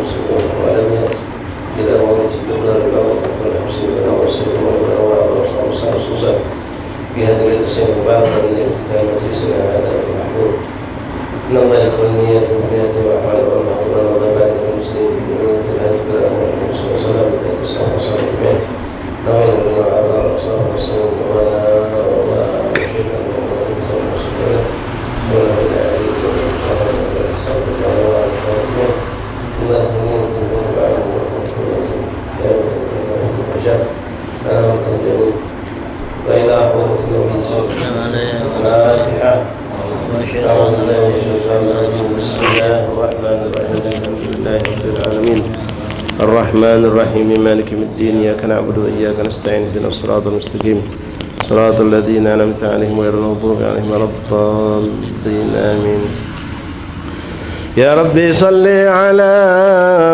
المسلمين والعالمين إلى أول استقرار الأمر والحسن والسلام والصلاة في هذه الليلة المباركة من اختتام مجلسنا هذا المحبوب. إن الله يقبل النيات والنيات وأعمال والمحبوبات وضبائط المسلمين في مدينة هذا الكلام والحمد لله وسلام بذات السلام وصحبه أجمعين. نوينا من الأعراض وصحبه وسلم وأنا وشيخا ومسلمين ولا بد أن يكون صحبه وسلم وأنا وشيخا إذا كنت تنظر عنه وإلى حضرة النبي صلى الله عليه وسلم الفاتحة. أعوذ بالله من الشيطان الرجيم. بسم الله الرحمن الرحيم. الحمد لله رب العالمين الرحمن الرحيم مالك يوم الدين. إياك نعبد وإياك نستعين اهدنا الصراط المستقيم صراط الذين أنعمت عليهم غير المغضوب عليهم ولا الضالين آمين. يا ربي صل على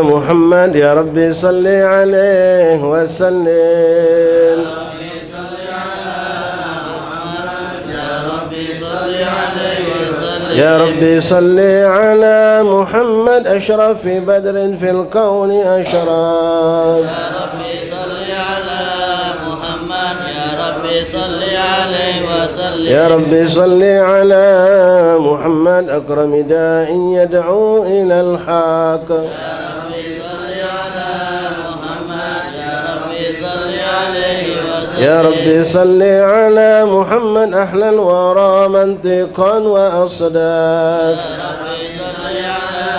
محمد يا ربي صل عليه وسلم. يا ربي صل على محمد أشرف بدر في الكون أشرف. يا ربي صل على محمد يا ربي صل عليه وسلم. يا ربي صل على محمد أكرم داء يدعو إلى الحق. يا ربي صل على محمد يا ربي صل عليه وسلم. يا ربي صل على محمد أحلى الورى منطقا وأصداق. يا ربي صل على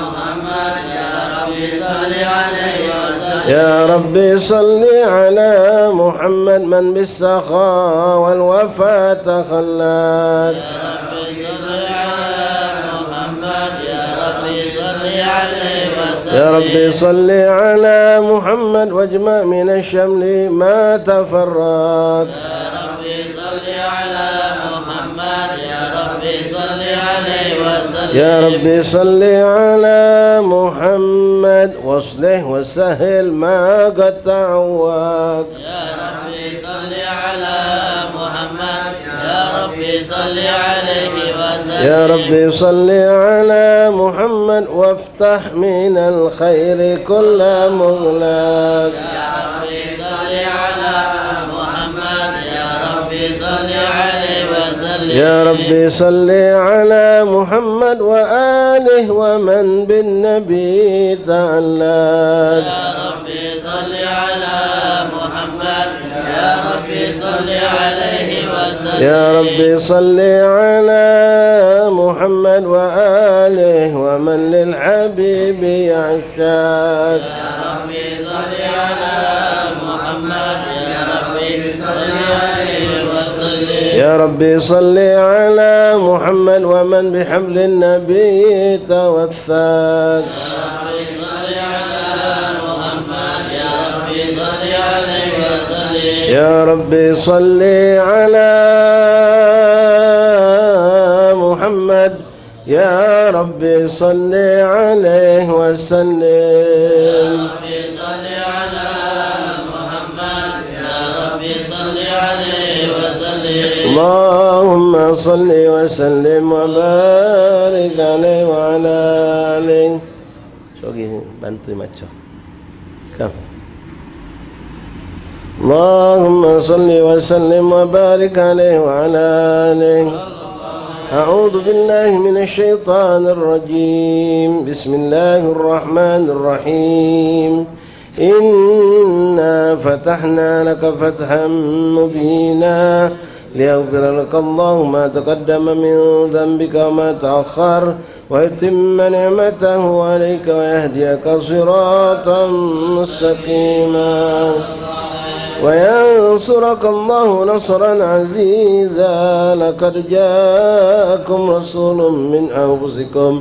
محمد يا ربي صل عليه وسلم. يا ربي صل على محمد من بالسخاء والوفاء تخلق. يا ربي صل على محمد يا ربي صل عليه وسلم. يا ربي صل على محمد واجمع من الشمل ما تفرق. يا ربي صل على محمد يا ربي صل عليه وسلم. يا ربي صل على محمد واصلح وسهل ما قد تعوق. يا ربي صل على محمد يا ربي صل عليه وسلم. يا ربي صل على محمد وافتح من الخير كل مغلق. يا ربي صل على محمد يا ربي صل عليه وسلم. يا ربي صل على محمد وآله ومن بالنبي تعلق. يا ربي صل على محمد يا ربي صل عليه وسلم. يا ربي صل على محمد وآله ومن للحبيب يعشاق. يا ربي صل على محمد يا ربي صل عليه وسلم. يا ربي صل على محمد ومن بحبل النبي توثق. يا ربي صل على محمد يا ربي صل عليه وسلم. يا ربي صل على محمد يا ربي صل عليه وسلم. يا ربي صل على محمد يا ربي صل عليه وسلم. اللهم صل وسلم وبارك عليه وعلى آله. Sogi bantu maco. Kam. اللهم صل وسلم وبارك عليه وعلى آله. أعوذ بالله من الشيطان الرجيم. بسم الله الرحمن الرحيم. إنا فتحنا لك فتحا مبينا ليغفر لك الله ما تقدم من ذنبك وما تأخر ويتم نعمته عليك ويهديك صراطا مستقيما وينصرك الله نصرا عزيزا. لقد جاءكم رسول من أنفسكم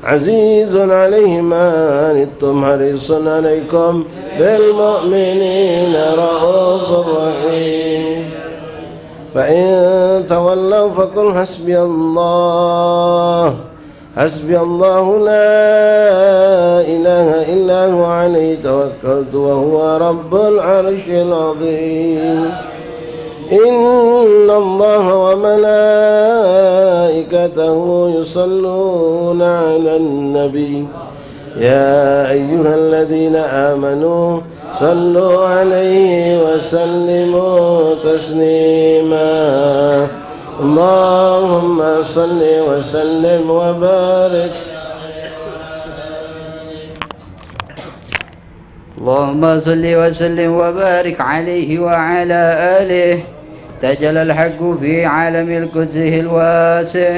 عزيز عليه ما عنتم حريص عليكم بالمؤمنين رؤوف رحيم. فإن تولوا فقل حسبي الله لا إله إلا هو عليه توكلت وهو رب العرش العظيم. إن الله وملائكته يصلون على النبي يا أيها الذين آمنوا صلوا عليه وسلموا تسليما اللهم صل وسلم وبارك اللهم صل وسلم وبارك عليه وعلى آله تجلى الحق في عالم القدس الواسع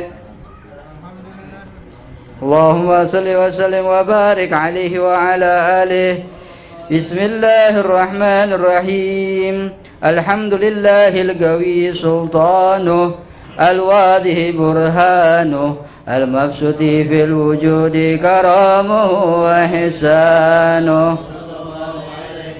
اللهم صل وسلم وبارك عليه وعلى آله بسم الله الرحمن الرحيم الحمد لله القوي سلطانه الواضح برهانه المبسوط في الوجود كرامه وإحسانه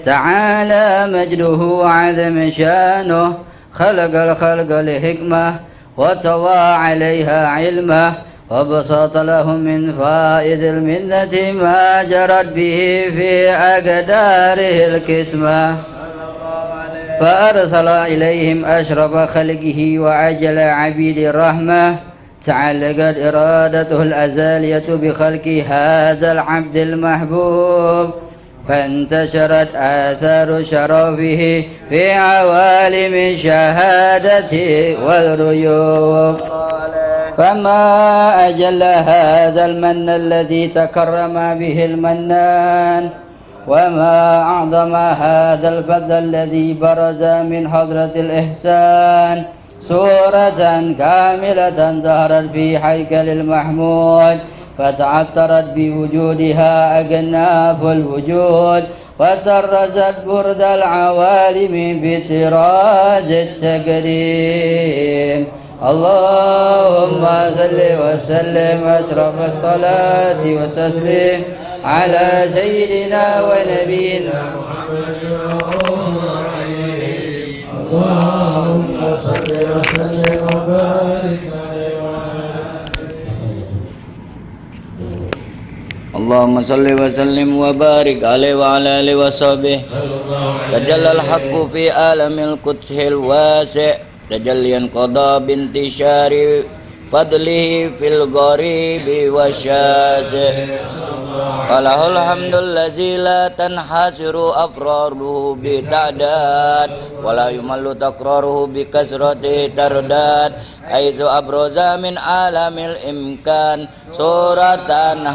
تعالى مجده وعظم شانه خلق الخلق لحكمة وطوى عليها علمه وبسط لهم من فائد المنة ما جرت به في أقداره الكسمة فأرسل إليهم أشرف خلقه وعجل عبيد الرحمة تعلقت إرادته الأزالية بخلق هذا العبد المحبوب فانتشرت آثار شرفه في عوالم الشهادة والريوب فما أجل هذا المن الذي تكرم به المنان وما أعظم هذا الفضل الذي برز من حضرة الإحسان صورة كاملة ظهرت في هيكل المحمود فتعطرت بوجودها أجناف الوجود وطرزت برد العوالم بطراز التكريم اللهم صل وسلم أشرف الصلاة والتسليم على سيدنا ونبينا محمد اللهم صل وسلم وبارك عليه اللهم صل وسلم وبارك عليه وعلى آله وصحبه تجلى الحق في عالم القدس الواسع تجليا قضى بانتشار فضله في الغريب والشاسع فله الحمد الذي لا تنحصر أفراره بتعداد ولا يمل تكراره بكثرة ترداد حيث أبرز من عالم الإمكان صورة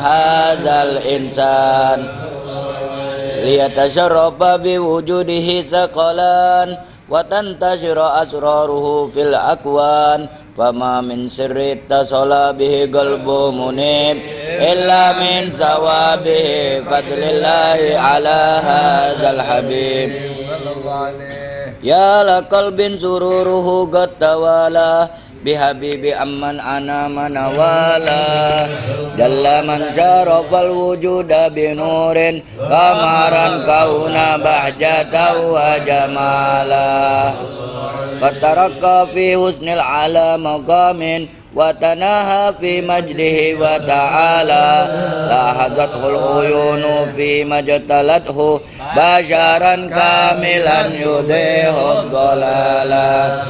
هذا الإنسان ليتشرف بوجوده ثقلان وتنتشر أسراره في الأكوان فما من سر اتصل به قلب منيب إلا من ثوابه فضل الله على هذا الحبيب يا لقلب سروره قد توالى بحبيب أمن أنا من والا جل من شرف الوجود بنور قمرا كون بهجة وجمالا قد ترقى في حسن العلا مقام وتناهى في مجده وتعالى لاحظته العيون فيما اجتلته بشرا كاملا يضيء الضلالا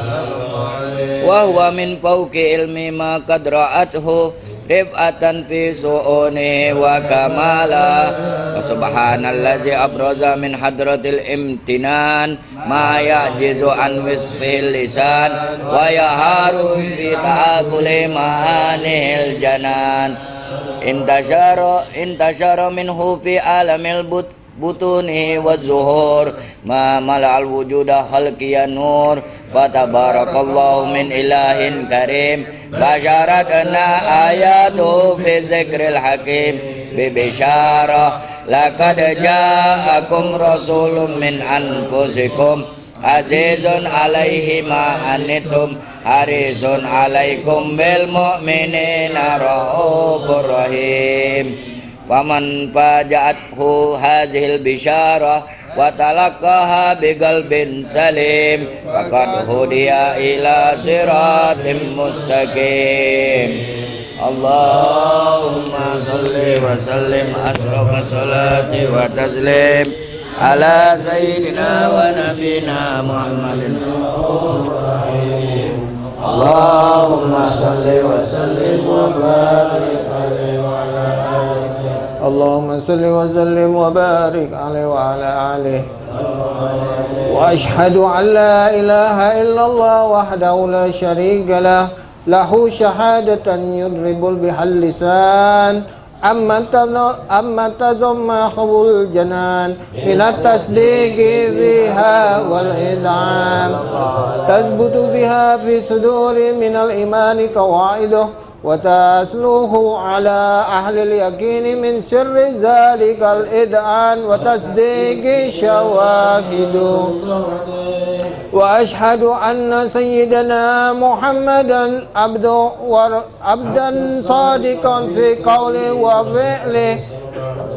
وهو من فوق علم ما قد رأته رفعة في سؤونه وكمالا وسبحان الذي أبرز من حضرة الامتنان ما يعجز عن وصفه اللسان ويهار في تآكل معانيه الجنان انتشر منه في عالم بطونه والزهور ما ملأ الوجود خلقي نور فتبارك الله من إله كريم بشارتنا آياته في الذكر الحكيم ببشارة لقد جاءكم رسول من أنفسكم عزيز عليه ما عنتم حريص عليكم بالمؤمنين رؤوف رحيم فمن فاجأته هذه البشارة وتلقاها بقلب سليم فقد هدي إلى صراط مستقيم اللهم صل وسلم أشرف الصلاة وتسليم على سيدنا ونبينا محمد اللهم صل وسلم وبارك عليه وعلى آله اللهم صل وسلم وبارك عليه وعلى آله. وأشهد أن لا إله إلا الله وحده لا شريك له له شهادة يضرب بها اللسان أما تضم حب الجنان من التصديق بها والإذعان تثبت بها في صدور من الإيمان قواعده وتسلوه على أهل اليقين من سر ذلك الإذعان وتصديق شواهده. وأشهد أن سيدنا محمدا عبدا صادقا في قوله وفعله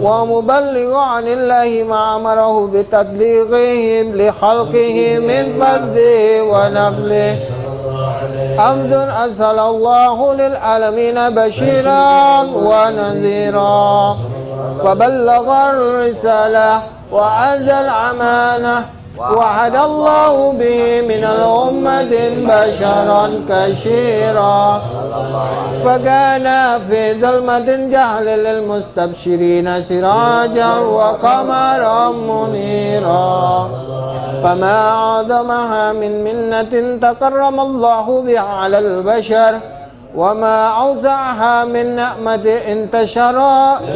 ومبلغ عن الله ما أمره بتبليغه لخلقه من فضله ونفله. حمد أرسل الله للعالمين بشيرا ونذيرا فبلغ الرسالة وأدى الأمانة وعد الله به من الأمة بشرا كثيرا فكان في ظلمة جهل للمستبشرين سراجا وقمرا منيرا فما أعظمها من منة تكرم الله بها على البشر وما أوسعها من نعمة انتشر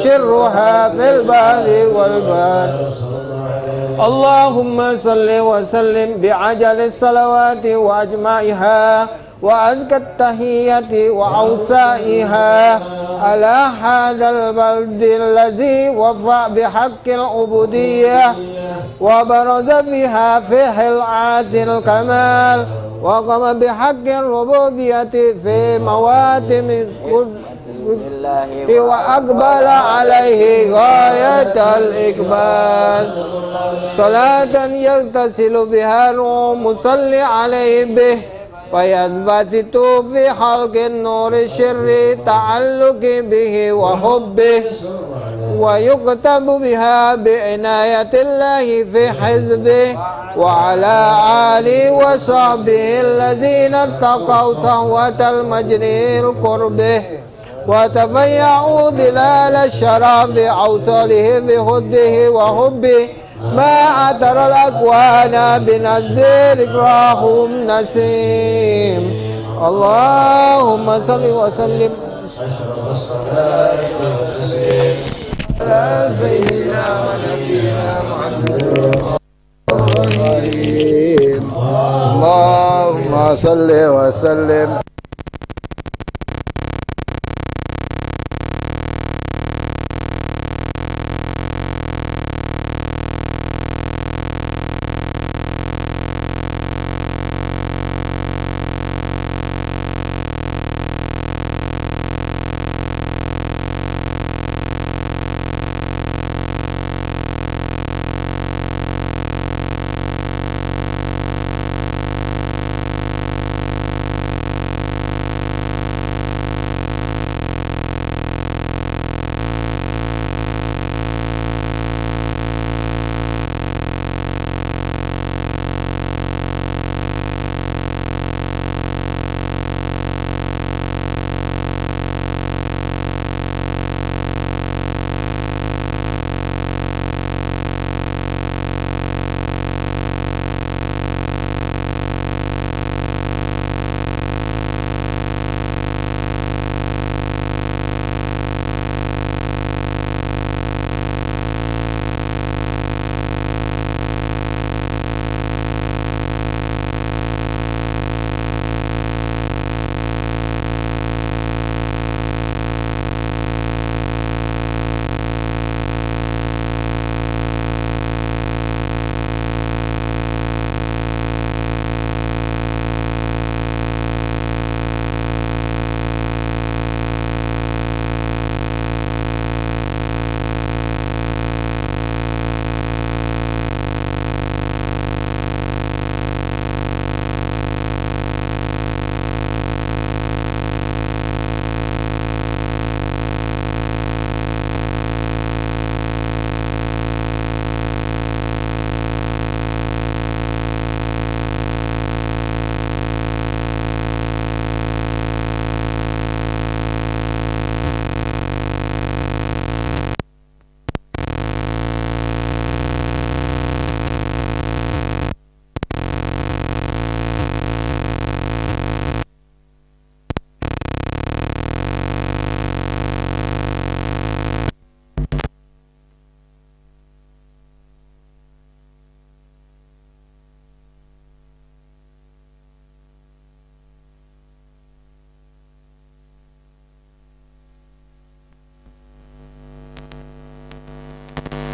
شرها في البحر والبحر. اللهم صل وسلم بعجل الصلوات وأجمعها وأزكى التحية وأوسائها على هذا البلد الذي وفى بحق العبودية وبرز بها في حلعات الكمال وقام بحق الربوبية في مواتم وأقبل عليه غاية الإقبال صلاة يغتسل بها المصلي عليه به وينبسط في خلق النور الشر تعلق به وحبه ويكتب بها بعناية الله في حزبه وعلى آله وصحبه الذين اتقوا صهوة المجري قربه وتفيعوا ظلال الشراب أوصاله بهده وحبه ما أتر الأكوان بنذير إكراهم نسيم. اللهم صل وسلم على سيدنا ونبينا محمد. اللهم صل وسلم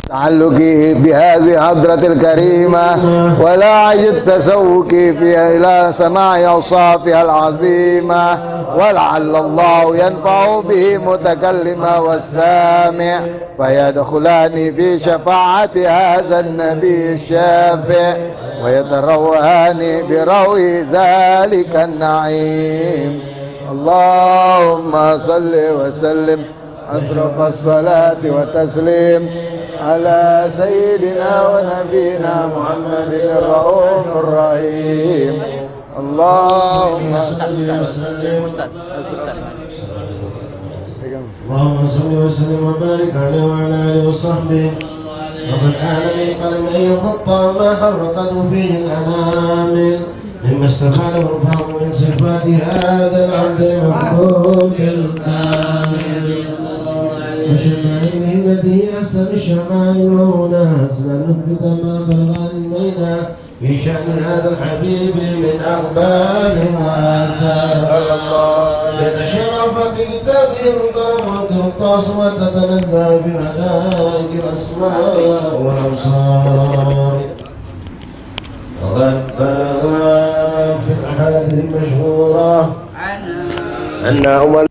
تعلقي بهذه حضرة الكريمة ولا عجب تسوقي فيها إلى سماع أوصافها العظيمة، ولعل الله ينفع به متكلم والسامع فيدخلان في شفاعة هذا النبي الشافع ويتروهان بروي ذلك النعيم. اللهم صل وسلم أشرف الصلاة وتسليم على سيدنا ونبينا محمد الرؤوف الرحيم. اللهم صل وسلم اللهم صل وسلم وبارك عليه وعلى آله وصحبه. وقد آن للقلم أن يخطى ما حرقته فيه الأنامل مما استفاده الفهم من صفات هذا العبد المحبوب الكامل وشمائله التي هي أحسن الشمائل ومناسب أن نثبت ما بلغ إلينا في شأن هذا الحبيب من أخبار وآثار. يتشرف بكتابه القلم والقرطاس وتتنزه بهدائك الأسماء والأبصار. وقد بلغ في الأحاديث المشهورة أن أول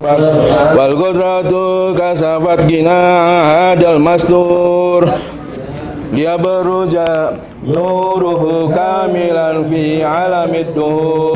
wal qudratu kasafat gina hadal mastur dia beruja nuruhu kamilan fi alamid duhur.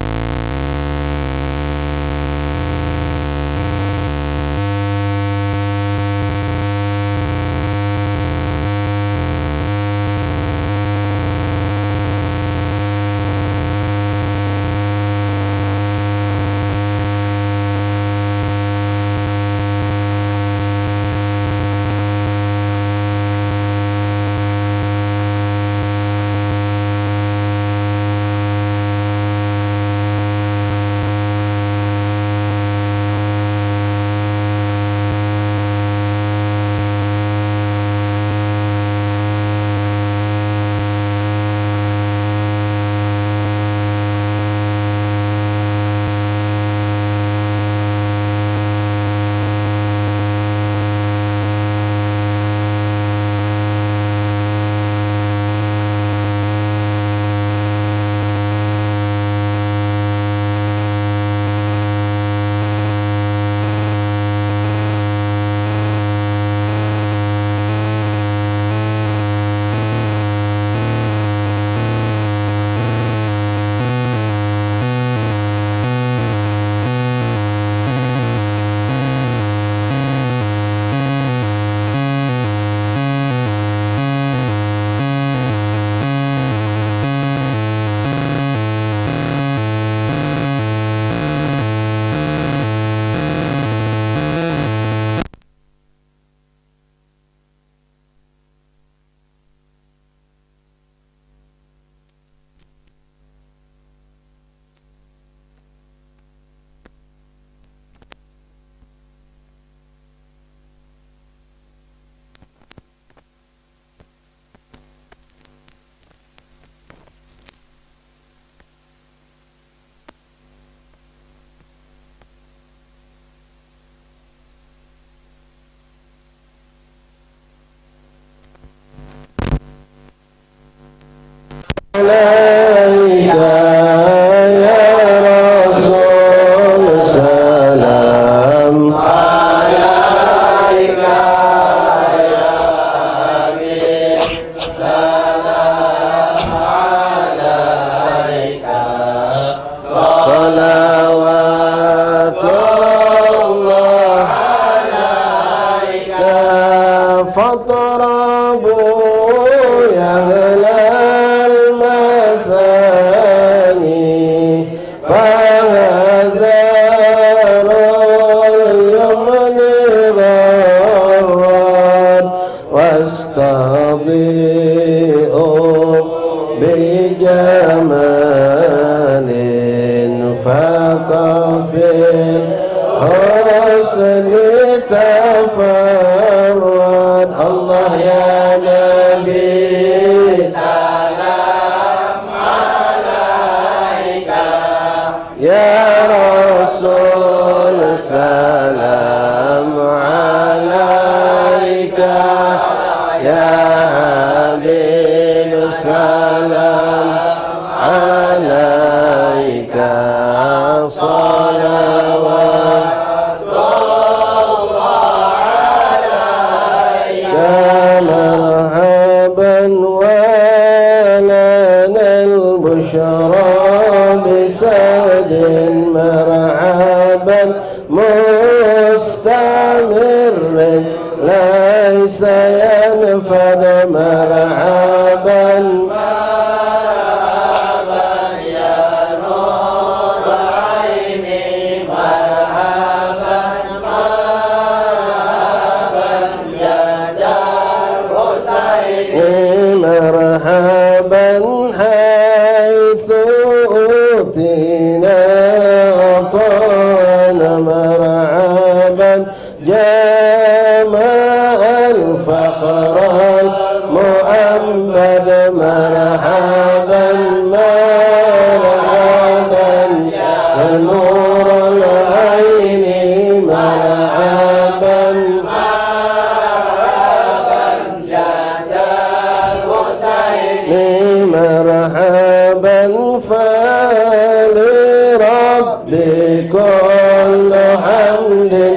بكل حمد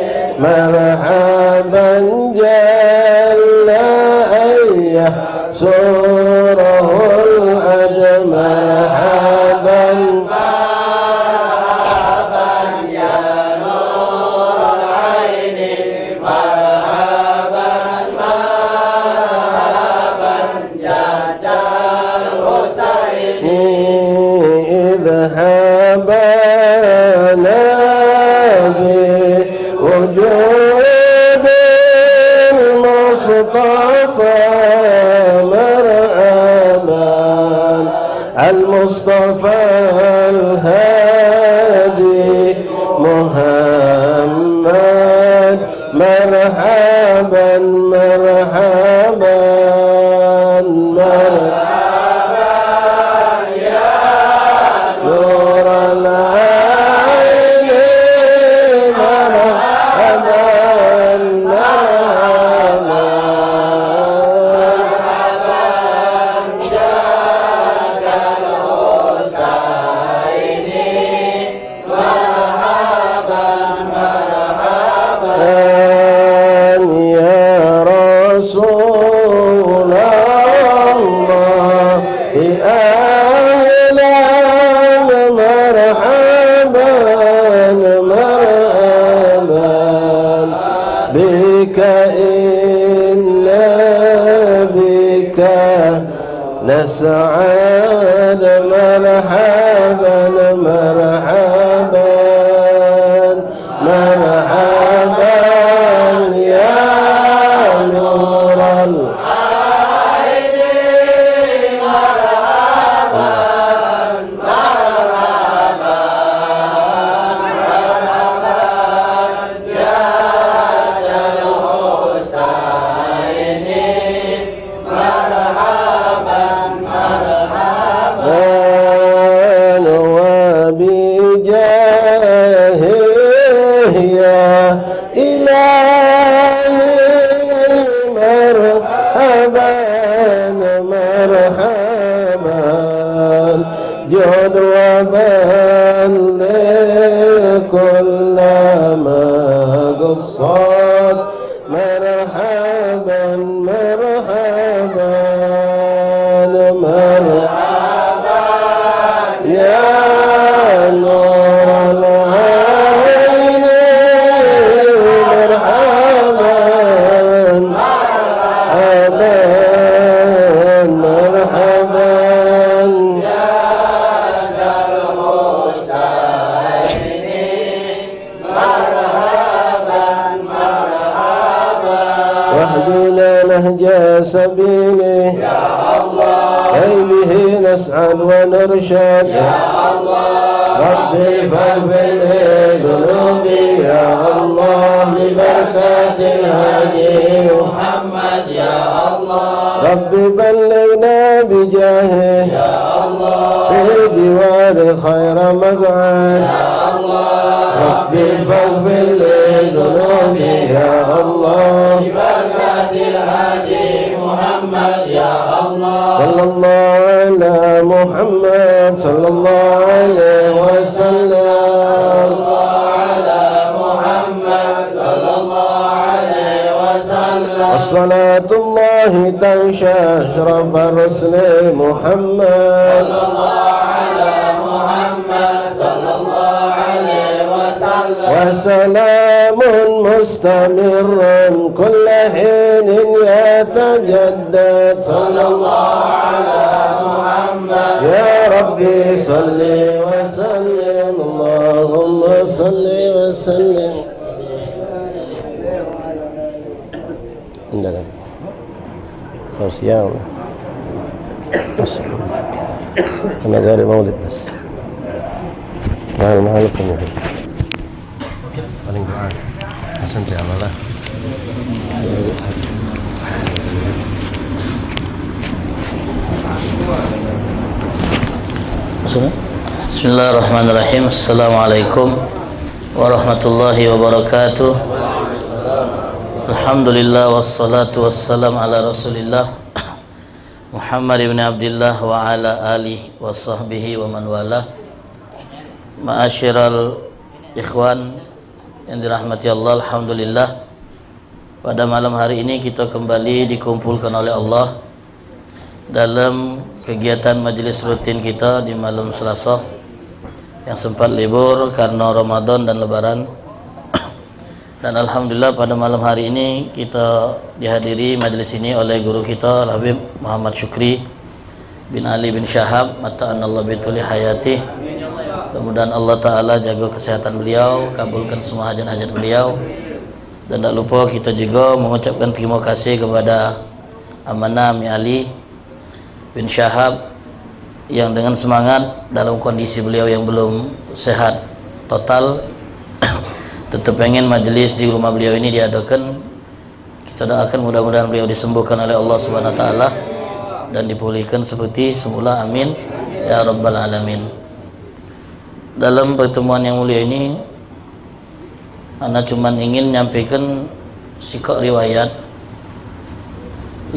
جل أن يحصره الأجمل مرحبا مرحبا يا نور العين مرحبا مرحبا جد الحسين اذهبا بوجود المصطفى مرحبا المصطفى الهادي محمد مرحبا مرحبا مرحبا يا نور العين مرحبا مرحبا يا رسول الله أهلا مرحبا مرحبا بك إنا بك نسعد مرحبا مرحبا مرحبا يا نور العين مرحبا مرحبا مرحبا يا الحسين مرحبا مرحبا وبجاهه يا إلهي مرحبا مرحبا جد وبلغ كل ما قصد مرحبا مرحبا مرحبا يا نور العين مرحبا مرحبا مرحبا يا الحسين مرحبا مرحبا واهدنا نهج سبيله يا الله كي به نسعد ونرشد يا الله ربي فاغفر لي ذنوبي يا الله ببركة الهادي محمد يا الله ربي بلغنا بجاهه يا الله في جوار خير مقعد يا الله ربي فاغفر لي ذنوبي يا الله ببركة الهادي محمد يا الله صلى الله على محمد صلى الله عليه وسلم على محمد صلى الله عليه وسلم والصلاة الله تغشى أشرف الرسل محمد صلى الله على محمد صلى الله عليه وسلم وسلام مستمر كل حين يتجدد صلى الله على محمد يا ربي صل وسلم اللهم صل وسلم عندنا توصية أنا داري مولد بس ما لكم paling doa Hasan Jamalah Bismillahirrahmanirrahim. Assalamualaikum warahmatullahi wabarakatuh. Alhamdulillah wassalatu wassalam ala rasulillah Muhammad ibn Abdillah wa ala alihi wa sahbihi wa man wala. Ma'asyiral ikhwan yang dirahmati Allah, alhamdulillah Pada malam hari ini kita kembali dikumpulkan oleh Allah dalam kegiatan majelis rutin kita di malam Selasa yang sempat libur karena Ramadan dan Lebaran. Dan alhamdulillah pada malam hari ini kita dihadiri majelis ini oleh guru kita Al-Habib Muhammad Syukri bin Ali bin Syahab, mata'anallahu bituli hayati. Mudah-mudahan Allah Ta'ala jaga kesehatan beliau, kabulkan semua hajat-hajat beliau. Dan tak lupa kita juga mengucapkan terima kasih kepada Amanah Mi Ali bin Syahab yang dengan semangat dalam kondisi beliau yang belum sehat total tetap pengen majelis di rumah beliau ini diadakan. Kita doakan mudah-mudahan beliau disembuhkan oleh Allah Subhanahu wa taala dan dipulihkan seperti semula, amin ya rabbal alamin. Dalam pertemuan yang mulia ini ana cuma ingin menyampaikan sikap riwayat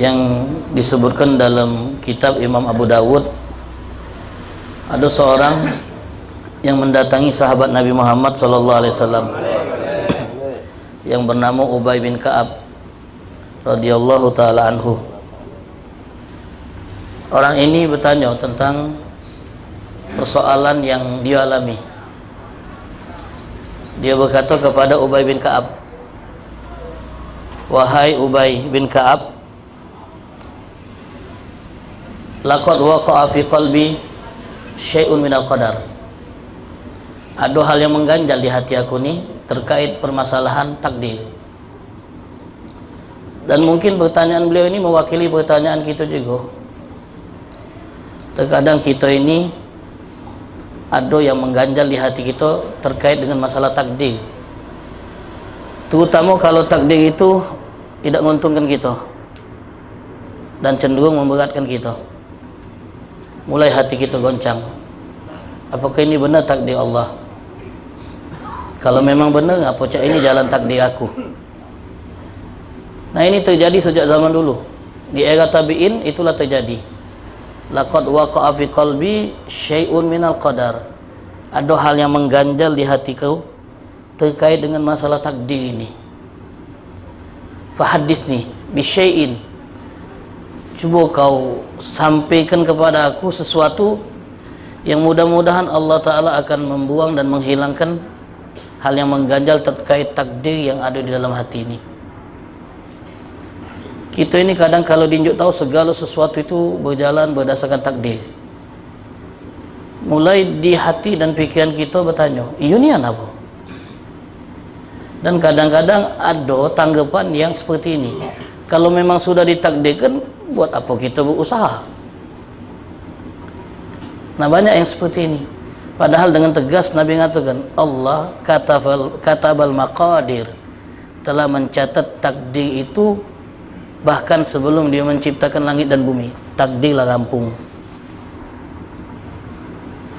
yang disebutkan dalam kitab Imam Abu Dawud. Ada seorang yang mendatangi sahabat Nabi Muhammad SAW yang bernama Ubay bin Ka'ab radhiyallahu taala anhu. Orang ini bertanya tentang persoalan yang dia alami. Dia berkata kepada Ubay bin Ka'ab, "Wahai Ubay bin Ka'ab, laqad waqa'a fi qalbi syai'un minal qadar." Ada hal yang mengganjal di hati aku ni terkait permasalahan takdir. Dan mungkin pertanyaan beliau ini mewakili pertanyaan kita juga. Terkadang kita ini ada yang mengganjal di hati kita terkait dengan masalah takdir, terutama kalau takdir itu tidak menguntungkan kita dan cenderung memberatkan kita. Mulai hati kita goncang, apakah ini benar takdir Allah? Kalau memang benar, apa cak ini jalan takdir aku? Nah, ini terjadi sejak zaman dulu. Di era tabi'in itulah terjadi. Laqad waqa'a fi qalbi syai'un minal qadar. Ada hal yang mengganjal di hatiku terkait dengan masalah takdir ini. Fahadisni bi syai'in. Cuba kau sampaikan kepada aku sesuatu yang mudah-mudahan Allah Ta'ala akan membuang dan menghilangkan hal yang mengganjal terkait takdir yang ada di dalam hati ini. Kita ini kadang kalau diunjuk tahu segala sesuatu itu berjalan berdasarkan takdir. Mulai di hati dan pikiran kita bertanya, ini apa? Dan kadang-kadang ada tanggapan yang seperti ini. Kalau memang sudah ditakdirkan, buat apa kita berusaha? Nah, banyak yang seperti ini. Padahal dengan tegas Nabi mengatakan, Allah katabal maqadir, telah mencatat takdir itu bahkan sebelum dia menciptakan langit dan bumi. Takdirlah rampung.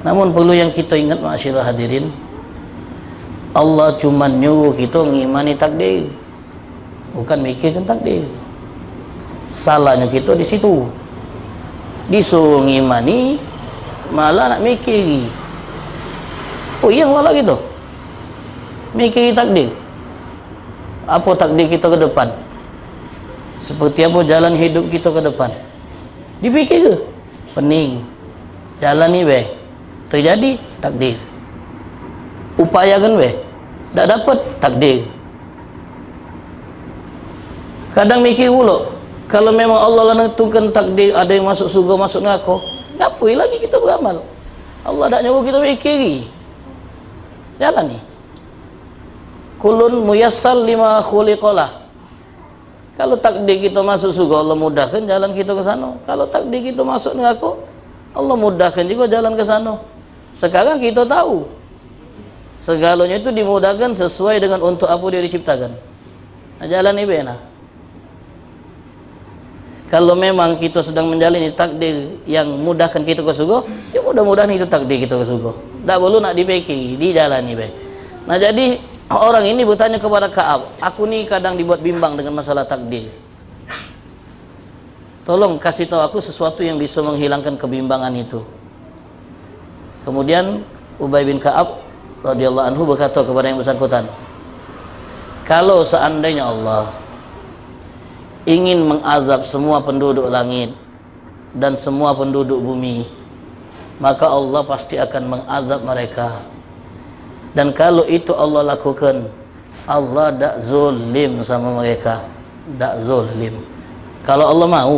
Namun perlu yang kita ingat, ma'asyiral hadirin, Allah cuma nyuruh kita mengimani takdir, bukan mikirkan takdir. Salahnya kita di situ. Disuruh ngimani malah nak mikiri. Oh iya, malah gitu. Mikiri takdir. Apa takdir kita ke depan? Seperti apa jalan hidup kita ke depan? Dipikir ke? Pening. Jalan ni be, terjadi takdir. Upayakan be, tak dapat takdir. Kadang mikir pula, kalau memang Allah menentukan takdir ada yang masuk surga masuk neraka, ngapain lagi kita beramal? Allah tak nyuruh kita mikiri. Jalan ni. Kulun muyassal lima khuliqalah. Kalau takdir kita masuk surga, Allah mudahkan jalan kita ke sana. Kalau takdir kita masuk neraka, Allah mudahkan juga jalan ke sana. Sekarang kita tahu segalanya itu dimudahkan sesuai dengan untuk apa dia diciptakan. Nah, jalan ini benar. Kalau memang kita sedang menjalani takdir yang mudahkan kita ke surga, ya mudah-mudahan itu takdir kita ke surga. Tak perlu nak dipikir, di jalan ini be. Nah, jadi orang ini bertanya kepada Ka'ab, aku ni kadang dibuat bimbang dengan masalah takdir. Tolong kasih tahu aku sesuatu yang bisa menghilangkan kebimbangan itu. Kemudian Ubay bin Ka'ab radhiyallahu anhu berkata kepada yang bersangkutan, kalau seandainya Allah ingin mengazab semua penduduk langit dan semua penduduk bumi, maka Allah pasti akan mengazab mereka. Dan kalau itu Allah lakukan, Allah tak zolim sama mereka, tak zolim. Kalau Allah mau,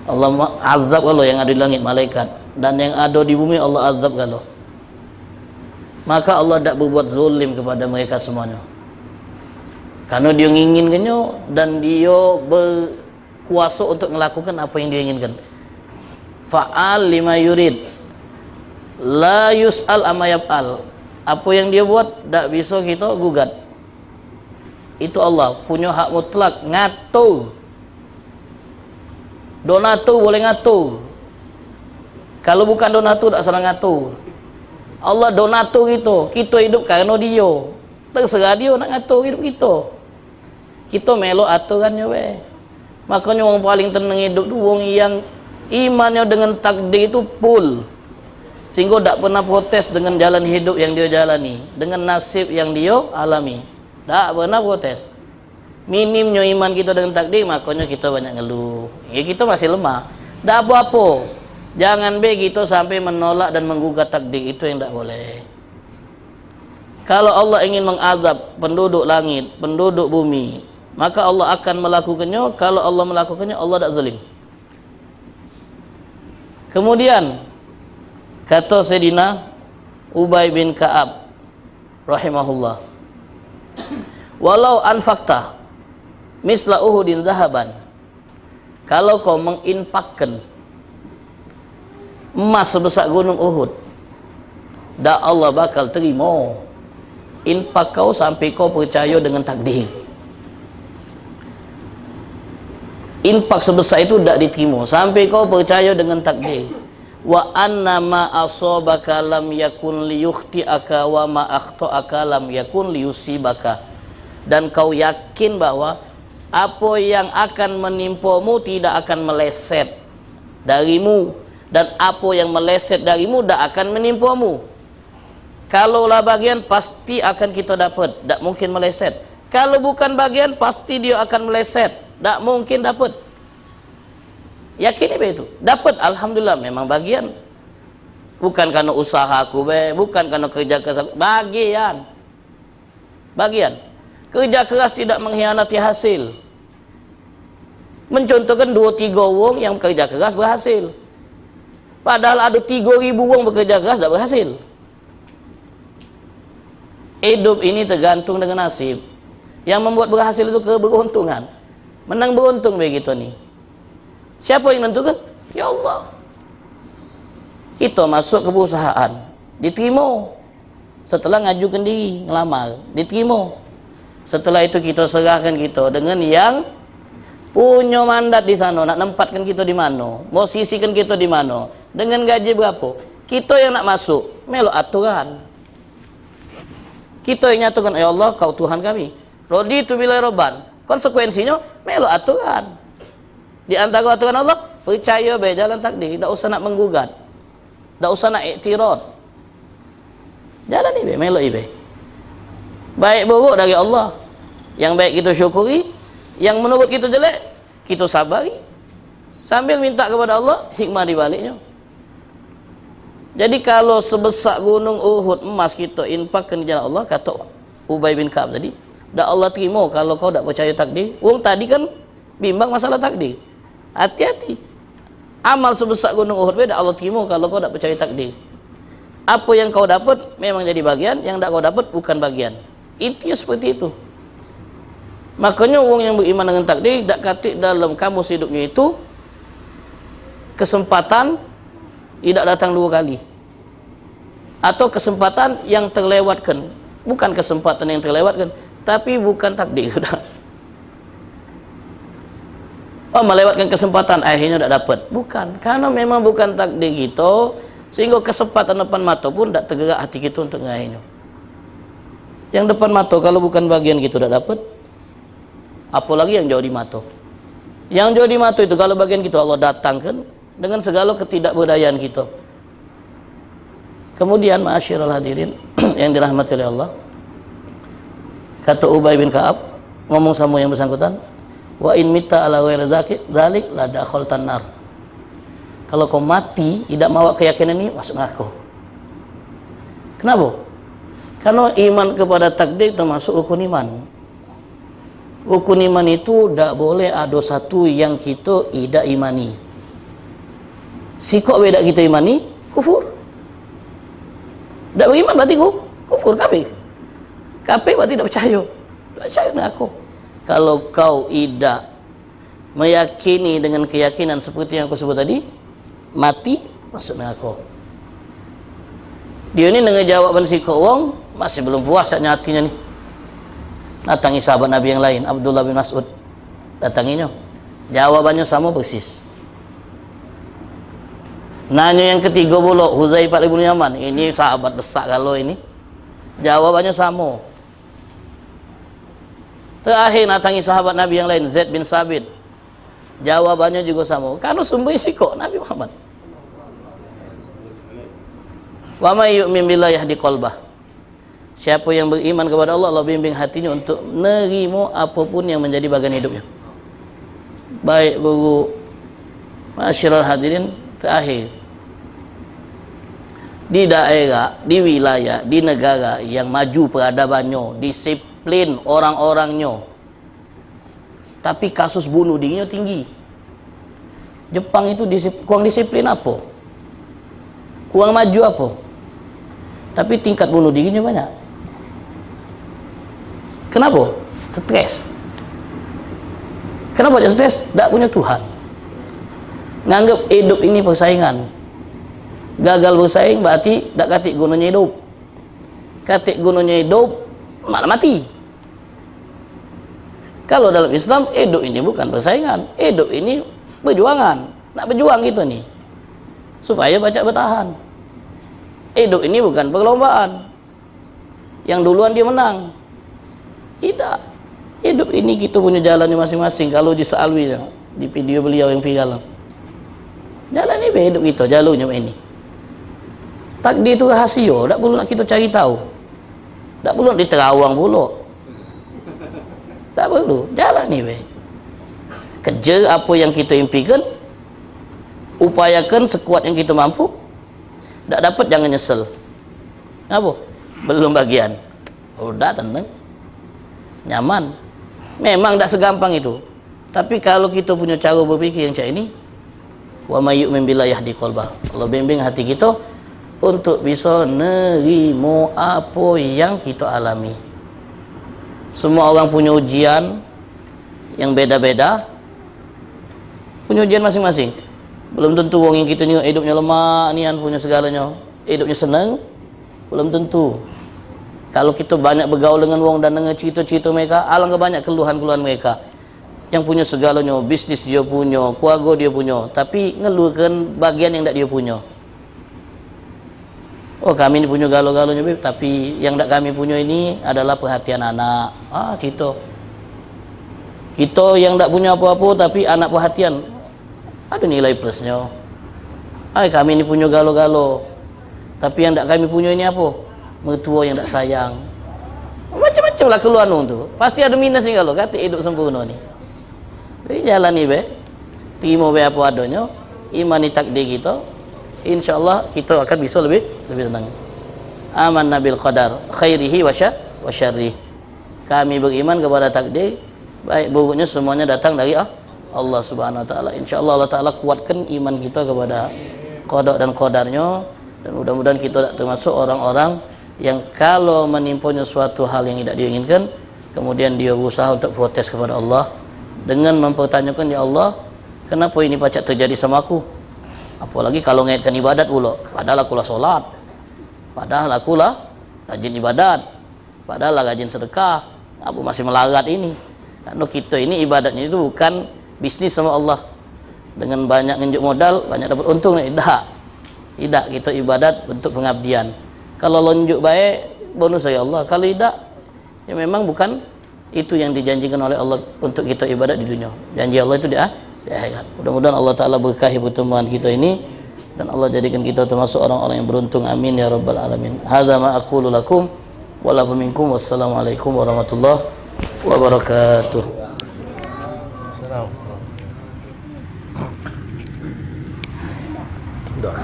Allah azab kalau yang ada di langit malaikat, dan yang ada di bumi Allah azab kalau. Maka Allah tak berbuat zolim kepada mereka semuanya. Karena dia menginginkannya dan dia berkuasa untuk melakukan apa yang dia inginkan. Fa'al lima yurid, la yus'al amma yaf'al. Apa yang dia buat tak bisa kita gugat. Itu Allah punya hak mutlak ngatur. Donatur boleh ngatur. Kalau bukan donatur tak salah ngatur. Allah donatur kita hidup karena dia. Terserah dia nak ngatur hidup kita. Kita melok aturannya weh. Makanya orang paling tenang hidup tu orang yang imannya dengan takdir itu full, sehingga tak pernah protes dengan jalan hidup yang dia jalani, dengan nasib yang dia alami. Tak pernah protes. Minimnya iman kita dengan takdir, makanya kita banyak ngeluh. Ya, kita masih lemah. Tak apa-apa. Jangan begitu sampai menolak dan menggugat takdir, itu yang tak boleh. Kalau Allah ingin mengazab penduduk langit, penduduk bumi, maka Allah akan melakukannya. Kalau Allah melakukannya, Allah tak zalim. Kemudian kata Sayyidina Ubay bin Ka'ab rahimahullah, walau anfakta misla Uhudin zahaban, kalau kau menginfakkan emas sebesar gunung Uhud, dak Allah bakal terima infak kau sampai kau percaya dengan takdir. Infak sebesar itu tak diterima sampai kau percaya dengan takdir. Wa anna ma asabaka lam yakun liyukhti'aka wa ma akhta'aka lam yakun liyusibaka. Dan kau yakin bahwa apa yang akan menimpamu tidak akan meleset darimu, dan apa yang meleset darimu tak akan menimpamu. Kalaulah bagian, pasti akan kita dapat, tak mungkin meleset. Kalau bukan bagian, pasti dia akan meleset, tak mungkin dapat. Yakin itu dapat, alhamdulillah, memang bagian. Bukan karena usahaku, bukan karena kerja keras, bagian. Kerja keras tidak mengkhianati hasil. Mencontohkan 2-3 wong yang kerja keras berhasil, padahal ada 3.000 wong bekerja keras tak berhasil. Hidup ini tergantung dengan nasib. Yang membuat berhasil itu keberuntungan. Menang beruntung begitu nih. Siapa yang menentukan? Ya Allah. Kita masuk ke perusahaan, diterima. Setelah ngajukan diri, ngelamar, diterima. Setelah itu kita serahkan kita dengan yang punya mandat di sana, nak nempatkan kita di mana, mau sisihkan kita di mana, dengan gaji berapa. Kita yang nak masuk, melok aturan. Kita yang nyatakan, ya Allah, kau Tuhan kami. Raditu billahi rabban. Konsekuensinya, melok aturan. Di antara aturan Allah, percaya jalan takdir, tak usah nak menggugat, tak usah nak iktirad. Jalan ini, melok ini. Baik buruk dari Allah. Yang baik kita syukuri, yang menurut kita jelek, kita sabari. Sambil minta kepada Allah hikmah di baliknya. Jadi kalau sebesar gunung Uhud emas kita infakkan di jalan Allah, kata Ubay bin Ka'ab tadi, dak Allah terima kalau kau tak percaya takdir. Wong tadi kan bimbang masalah takdir. Hati-hati. Amal sebesar gunung Uhud dak Allah terima kalau kau tak percaya takdir. Apa yang kau dapat memang jadi bagian, yang tak kau dapat bukan bagian. Intinya seperti itu. Makanya orang yang beriman dengan takdir tak katik dalam kamus hidupnya itu kesempatan tidak datang 2 kali, atau kesempatan yang terlewatkan. Bukan kesempatan yang terlewatkan, tapi bukan takdir sudah. Oh, melewatkan kesempatan akhirnya tak dapat. Bukan, karena memang bukan takdir kita, sehingga kesempatan depan mata pun tak tergerak hati kita untuk meraihnya. Yang depan mata kalau bukan bagian kita tak dapat, apalagi yang jauh di mata. Yang jauh di mata itu kalau bagian kita Allah datangkan dengan segala ketidakberdayaan kita. Kemudian ma'asyiral hadirin yang dirahmati oleh Allah, kata Ubay bin Ka'ab ngomong sama yang bersangkutan, Wa in mitta ala ghairi dzalik la dakhaltan nar. Kalau kau mati tidak mawa keyakinan ini, masuk neraka. Kenapa? Karena iman kepada takdir termasuk rukun iman. Rukun iman itu tidak boleh ada satu yang kita tidak imani. Sikok beda kita imani, kufur. Tak beriman berarti kufur, kafir. Kafir berarti tak percaya. Tak percaya dengan aku. Kalau kau tidak meyakini dengan keyakinan seperti yang aku sebut tadi, mati, masuk neraka. Dia ni dengan jawaban sikok wong masih belum puas saknya hatinya ni. Datangi sahabat Nabi yang lain, Abdullah bin Mas'ud. Datanginya. Jawabannya sama persis. Nanya yang ketiga pula, Huzaifah bin Yaman. Ini sahabat besar kalau ini. Jawabannya sama. Terakhir datangi sahabat Nabi yang lain, Zaid bin Sabit. Jawabannya juga sama. Karena sumber sikok Nabi Muhammad. Wa may yu'min billahi yahdi qalbah. Siapa yang beriman kepada Allah, Allah bimbing hatinya untuk menerima apapun yang menjadi bagian hidupnya. Baik guru, masyarakat hadirin, terakhir. Di daerah, di wilayah, di negara yang maju peradabannya, disiplin orang-orangnya, tapi kasus bunuh dirinya tinggi. Jepang itu kurang disiplin apa? Kurang maju apa? Tapi tingkat bunuh dirinya banyak. Kenapa? Stres. Kenapa dia stres? Tak punya Tuhan. Nganggap hidup ini persaingan. Gagal bersaing berarti tak katik gunanya hidup. Katik gunanya hidup, malah mati. Kalau dalam Islam, hidup ini bukan persaingan. Hidup ini perjuangan. Nak berjuang gitu nih, supaya baca bertahan. Hidup ini bukan perlombaan. Yang duluan dia menang. Tidak. Hidup ini kita punya jalannya masing-masing. Kalau di Sa'alwi, di video beliau yang viral, jalan ini hidup kita, jalurnya ini. Takdir itu rahasia, tak perlu nak kita cari tahu. Tak perlu nak diterawang pula. Tak perlu, jalan ni be. Kerja apa yang kita impikan, upayakan sekuat yang kita mampu. Tak dapat jangan nyesel. Apa? Belum bagian. Udah tenang. Nyaman. Memang tak segampang itu. Tapi kalau kita punya cara berfikir yang macam ini, wa may yu'min billahi yahdi qalbah. Allah bimbing hati kita untuk bisa nerima apa yang kita alami. Semua orang punya ujian yang beda-beda. Punya ujian masing-masing. Belum tentu orang yang kita ni hidupnya lemah, nian punya segalanya, hidupnya senang. Belum tentu. Kalau kita banyak bergaul dengan orang dan dengar cerita-cerita mereka, alangkah banyak keluhan-keluhan mereka. Yang punya segalanya, bisnis dia punya, keluarga dia punya, tapi ngeluhkan bagian yang tak dia punya. Oh, kami ni punya galau-galaunya, tapi yang tak kami punya ini adalah perhatian anak. Cerita. Kita yang tak punya apa-apa, tapi anak perhatian, ada nilai plusnya. Kami ni punya galau-galau, tapi yang tak kami punya ini apa? Mertua yang tak sayang. Macam-macam lah keluhan orang tu. Pasti ada minus ni kalau kata hidup sempurna ni. Jadi jalan ni be, terima be apa adanya, imani takdir kita, insyaAllah kita akan bisa lebih tenang. Aman nabil qadar khairihi wa syarrih. Kami beriman kepada takdir, baik buruknya semuanya datang dari Allah Subhanahu wa taala. Insyaallah Allah taala kuatkan iman kita kepada qada dan qadarnya, dan mudah-mudahan kita tak termasuk orang-orang yang kalau menimpanya suatu hal yang tidak diinginkan, kemudian dia berusaha untuk protes kepada Allah dengan mempertanyakan, ya Allah, kenapa ini pacak terjadi sama aku? Apalagi kalau mengaitkan ibadat pula. Padahal akulah solat, padahal akulah rajin ibadat, padahal rajin sedekah, aku masih melarat ini. Karena kita ini ibadatnya itu bukan bisnis sama Allah dengan banyak ngenjuk modal banyak dapat untung. Tidak, kita ibadat bentuk pengabdian. Kalau lonjuk baik bonus dari Allah, kalau tidak ya memang bukan itu yang dijanjikan oleh Allah untuk kita ibadat di dunia. Janji Allah itu di akhirat. Mudah-mudahan Allah taala berkahi pertemuan kita ini dan Allah jadikan kita termasuk orang-orang yang beruntung. Amin ya rabbal alamin. Hadza ma aqulu lakum wa la minkum. Wassalamualaikum warahmatullahi wabarakatuh. Doa.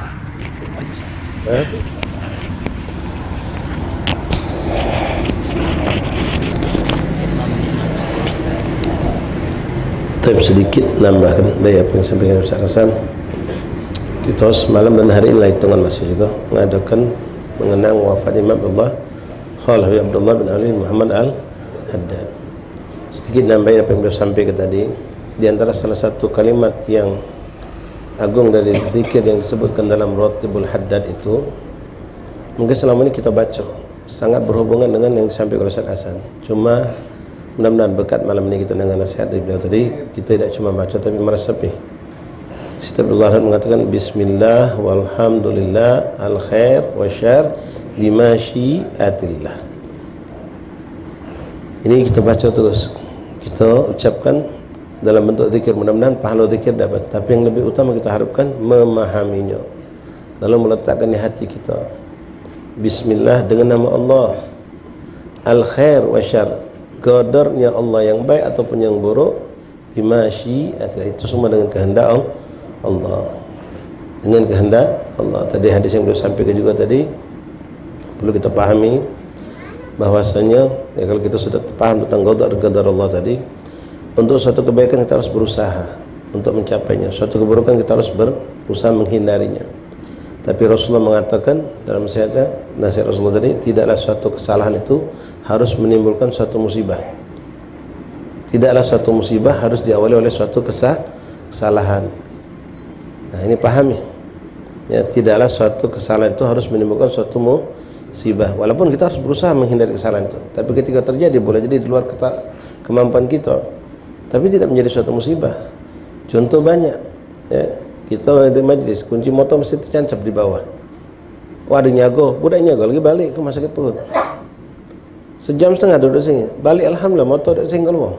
Tapi sedikit nambahkan dari apa yang sampaikan Ustaz Hasan. Kita semalam dan hari ini hitungan masih juga mengadakan mengenang wafat Imam Abdullah bin Ali Muhammad Al-Haddad. Sedikit nambahin apa yang beliau sampaikan tadi. Di antara salah satu kalimat yang agung dari zikir yang disebutkan dalam Ratibul Haddad itu, mungkin selama ini kita baca sangat berhubungan dengan yang disampaikan oleh Ustaz Hasan. Cuma mudah-mudahan berkat malam ini kita dengan nasihat dari beliau tadi, kita tidak cuma baca tapi meresapi. Siti Abdullah mengatakan Bismillah walhamdulillah al khair wa syar bima syiatillah. Ini kita baca terus, kita ucapkan dalam bentuk zikir, mudah-mudahan pahala zikir dapat. Tapi yang lebih utama kita harapkan memahaminya, lalu meletakkan di hati kita. Bismillah dengan nama Allah, al khair wa syar, qadarnya Allah yang baik ataupun yang buruk, bima syiatillah, itu semua dengan kehendak Allah, dengan kehendak Allah. Tadi hadis yang beliau sampaikan juga tadi perlu kita pahami bahwasanya ya, kalau kita sudah paham tentang qadar Allah tadi, untuk suatu kebaikan kita harus berusaha untuk mencapainya, suatu keburukan kita harus berusaha menghindarinya. Tapi Rasulullah mengatakan dalam nasihat Rasulullah tadi, tidaklah suatu kesalahan itu harus menimbulkan suatu musibah. Tidaklah suatu musibah harus diawali oleh suatu kesalahan. Nah, ini pahami. Ya, tidaklah suatu kesalahan itu harus menimbulkan suatu musibah. Walaupun kita harus berusaha menghindari kesalahan itu. Tapi ketika terjadi, boleh jadi di luar kemampuan kita. Tapi tidak menjadi suatu musibah. Contoh banyak. Ya, kita di majlis, kunci motor mesti tercancap di bawah. Wah, ada nyago, budak nyago lagi balik ke rumah sakit perut. Sejam setengah duduk sini. Balik alhamdulillah motor duduk sini keluar.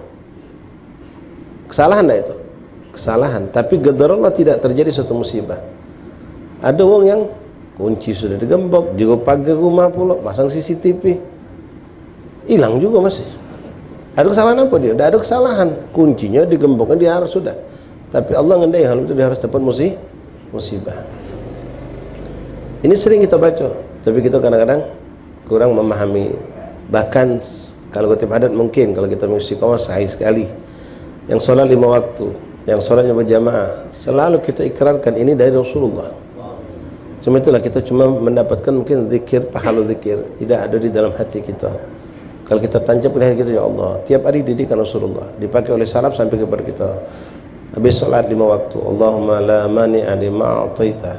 Kesalahan tak itu? Kesalahan, tapi qadar Allah tidak terjadi suatu musibah. Ada orang yang kunci sudah digembok, juga pagar rumah pula, pasang CCTV, hilang juga masih. Ada kesalahan apa dia? Tidak ada kesalahan, kuncinya digembokkan, dia harus sudah. Tapi Allah ngendai hal itu, dia harus dapat musibah. Ini sering kita baca, tapi kita kadang-kadang kurang memahami. Bahkan kalau kutip adat mungkin kalau kita mengisi kawas sehari sekali, yang sholat 5 waktu, yang sholatnya berjamaah, selalu kita ikrarkan ini dari Rasulullah. Cuma itulah, kita cuma mendapatkan mungkin zikir, pahala zikir, tidak ada di dalam hati kita. Kalau kita tancap di hati kita, ya Allah, tiap hari didikan Rasulullah, dipakai oleh salaf sampai kepada kita. Habis sholat 5 waktu, Allahumma la mani'a lima a'taita,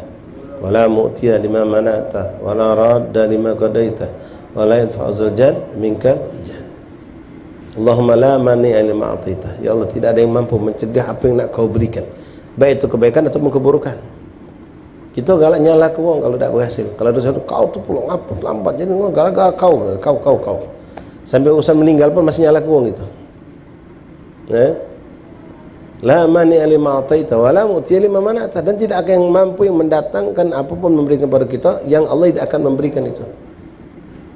wa la mu'tiya lima mana'ta, wa la radda lima qadaita, wa la yanfa'u jad minkal jad. Allahumma la mani'a lima a'taita. Ya Allah, tidak ada yang mampu mencegah apa yang nak kau berikan, baik itu kebaikan ataupun keburukan. Kita galak nyala ke orang kalau tak berhasil. Kalau ada sesuatu, kau tu pula ngaput lambat, jadi orang galak kau. Sampai urusan meninggal pun masih nyala ke orang itu. La mani'a lima a'taita wa la mu'tiya lima mana'ta, dan tidak akan yang mampu yang mendatangkan apapun memberikan kepada kita yang Allah tidak akan memberikan itu.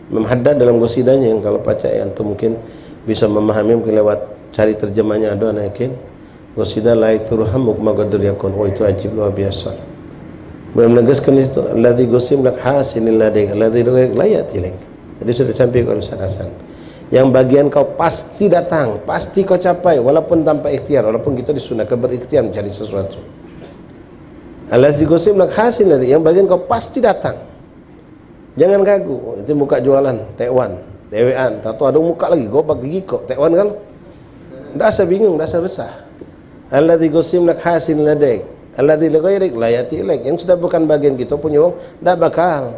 Memhaddad dalam qasidahnya yang kalau baca yang tu mungkin bisa memahami, mungkin lewat cari terjemahnya ada yakin. Qasidah la turhamuk maqadir yakun. Oh, itu ajib, luar biasa. Belum menegaskan itu alladzi qasim lak hasinil ladai alladzi la yatilik. Jadi sudah sampai ke Ustaz Hasan. Yang bagian kau pasti datang, pasti kau capai walaupun tanpa ikhtiar, walaupun kita disunahkan berikhtiar mencari sesuatu. Alladzi qasim lak hasinil ladai, yang bagian kau pasti datang. Jangan kagu, itu muka jualan TW-an, tahu ada muka lagi, gobak gigi kok, tekwan kan? Ndak asa bingung, ndak asa besar. Alladzi qasim lak hasin ladaik, alladzi ligairik la yati ilaik, yang sudah bukan bagian kita punya orang, ndak bakal.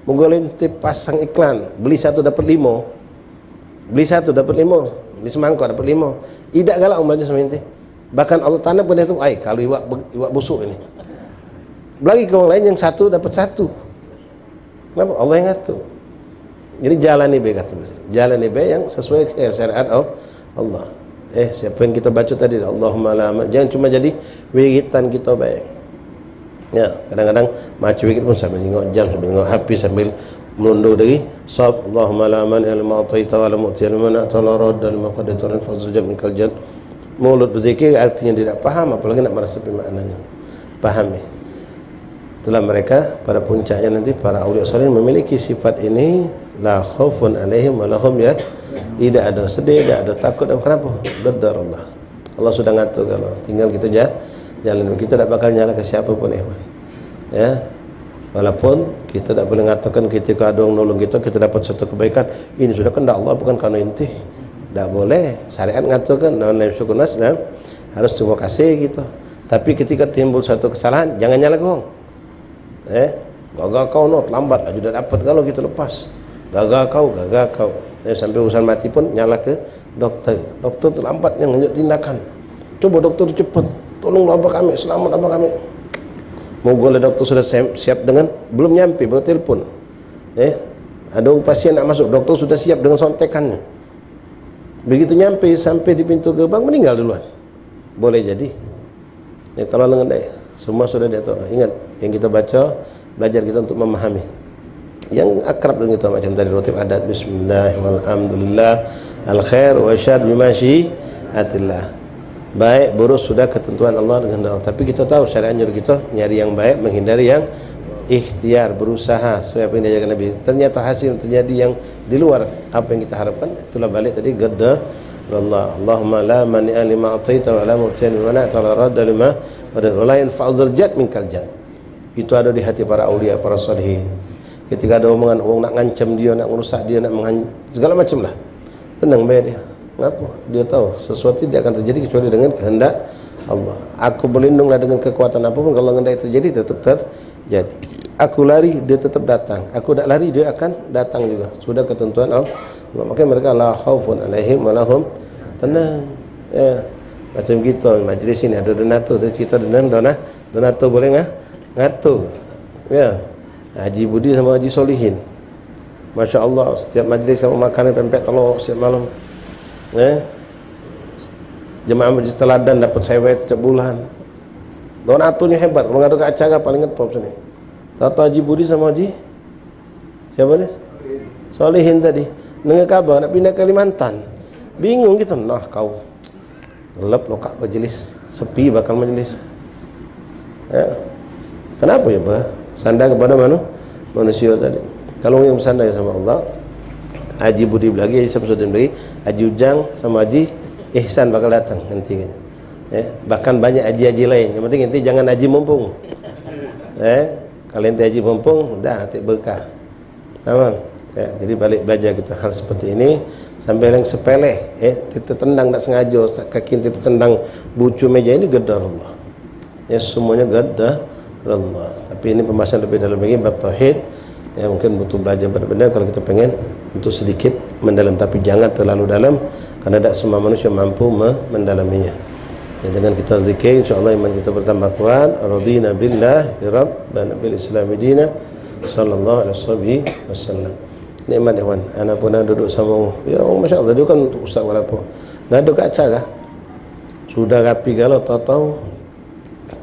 Menggolin tip pasang iklan, beli 1 dapat 5. Beli 1 dapat 5, beli semangkuk dapat 5. Idak galak umpamanya seperti itu. Bahkan Allah tanam benda itu, ai kalau iwak busuk ini. Lagi ke orang lain yang 1 dapat 1. Kenapa? Allah yang ngatur. Jadi jalani baik, kata jalani baik yang sesuai syariat Allah. Siapa yang kita baca tadi, Allahumma la, jangan cuma jadi wiritan kita baik. Ya, kadang-kadang macam wirid pun sambil tengok jam, sambil tengok HP, sambil melundur dari sab. Allahumma la mani'a lima a'taita wa la mu'tiya lima mana'ta wa la radda lima qadaita wa la yanfa'u dzal minkal jad. Mulut berzikir artinya tidak paham, apalagi nak meresapi maknanya. Pahami. Itulah mereka pada puncaknya nanti para aulia salihin memiliki sifat ini, la khaufun alaihim wa lahum ya. Tidak ada sedih, tidak ada takut. Dan kenapa? Qadar Allah. Allah sudah ngatur, kalau tinggal kita jalan. Kita tak bakal nyala ke siapa pun, ya. Walaupun kita tak boleh mengatakan ketika ada orang nolong kita dapat satu kebaikan, ini sudah kehendak Allah, bukan karena inti. Tak boleh. Syariat mengatakan harus terima kasih gitu. Tapi ketika timbul satu kesalahan, jangan nyala gong. Gagal kau lambat aja dah dapat kalau kita lepas. Gagal kau. Sampai urusan mati pun nyala ke doktor. Doktor terlambat yang menunjuk tindakan. Coba doktor cepat, tolong abah kami, selamat abah kami. Moga doktor sudah siap dengan, belum nyampe baru telefon. Ada pasien nak masuk, doktor sudah siap dengan sontekannya. Begitu nyampe sampai di pintu gerbang, meninggal duluan. Boleh jadi. Kalau lengan semua sudah diatur. Ingat yang kita baca, belajar kita untuk memahami. Yang akrab dengan kita macam tadi rotib adat, bismillah, alhamdulillah, al-khair wa syar bimasyiatillah. Baik buruk sudah ketentuan Allah dengan Allah. Tapi kita tahu syariat nyuruh kita nyari yang baik, menghindari yang ikhtiar, berusaha sesuai apa yang diajarkan Nabi. Ternyata hasil terjadi yang di luar apa yang kita harapkan. Itulah balik tadi qadar Allah. Allahumma la mani'a lima ataita wa la mu'tiya lima mana'ta wa la radda lima wa la yanfa'u dzal minkal jad. Itu ada di hati para aulia, para salihin. Ketika ada omongan orang nak ngancam dia, nak merusak dia, nak segala macam lah, tenang baik dia. Kenapa? Dia tahu sesuatu tidak akan terjadi kecuali dengan kehendak Allah. Aku berlindunglah dengan kekuatan apapun, kalau kehendak terjadi tetap terjadi. Aku lari, dia tetap datang. Aku tak lari, dia akan datang juga. Sudah ketentuan Allah. Makanya mereka la khaufun alaihim wa lahum, tenang. Ya. Macam kita majlis ini ada donatur, cerita donatur boleh ngatur. Ya. Haji Budi sama Haji Solihin, Masya Allah, setiap majlis kamu makan pempek telur setiap malam. Jemaah majlis teladan dapat sewet setiap bulan. Donaturnya hebat. Kalau ada acara paling ngetop sini. Tahu Haji Budi sama Haji siapa ni? Solihin tadi. Dengar kabar nak pindah ke Kalimantan. Bingung gitu. Nah kau gelap lokak majlis, sepi bakal majlis. Kenapa ya Pak? Sandar kepada manusia tadi. Kalau yang bersandar sama Allah, Haji Budi lagi, Haji Samsudin lagi, Haji Ujang sama Haji Ihsan bakal datang nanti. Bahkan banyak haji-haji lain. Yang penting nanti jangan haji mumpung. Kalau nanti haji mumpung, dah nanti berkah. Tamam. Jadi balik belajar kita hal seperti ini sampai yang sepele, kita tendang tak sengaja, kaki kita tendang bucu meja ini qadar Allah. Semuanya qadar Allah. Tapi ini pembahasan lebih dalam lagi bab tauhid. Mungkin butuh belajar benar-benar kalau kita pengen untuk sedikit mendalam, tapi jangan terlalu dalam karena tak semua manusia mampu mendalaminya. Dengan kita zikir, insya-Allah iman kita bertambah kuat. Radina billahi rabbana bil islami dina sallallahu alaihi wasallam. Nikmat ikhwan. Anak pun duduk sama, ya masya-Allah, dia kan ustaz walaupun ngadu ke acara sudah rapi galau, tahu-tahu